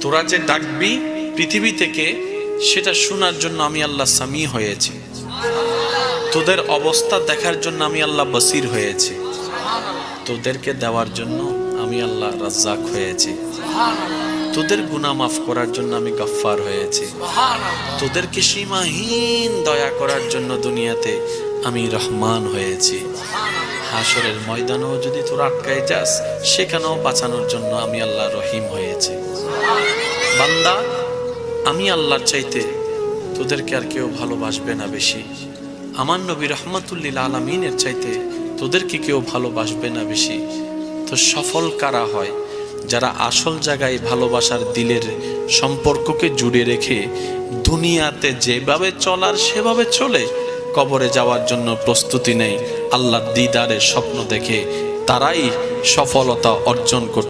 তোরা যে ডাকবি পৃথিবী থেকে, সেটা শোনার জন্য আমি আল্লাহ সামি হয়েছি। তোদের অবস্থা দেখার জন্য আমি আল্লাহ বসির হয়েছি। তোদেরকে দেওয়ার জন্য আমি আল্লাহ রাজ্জাক হয়েছি। তোদের গুনাহ মাফ করার জন্য আমি গফফার হয়েছি। তোদেরকে সীমাহীন দয়া করার জন্য দুনিয়াতে আমি রহমান হয়েছি। হাসরের ময়দানেও যদি তোরা আটকায় যাস, সেখানেও বাঁচানোর জন্য আমি আল্লাহ রহিম হয়েছি। বান্দা, আমি আল্লাহর চাইতে তোদেরকে আর কেউ ভালোবাসবে না বেশি। আমার নবী রহমাতুল্লিল আলামিনের চাইতে তোদেরকে কেউ ভালোবাসবে না বেশি। তো সফল কারা হয়? যারা আসল জায়গায় ভালোবাসার দিলের সম্পর্ককে জুড়ে রেখে দুনিয়াতে যেভাবে চলার সেভাবে চলে, কবরে যাওয়ার জন্য প্রস্তুতি নেয়, আল্লাহর দিদারের স্বপ্ন দেখে, তারাই সফলতা অর্জন করতে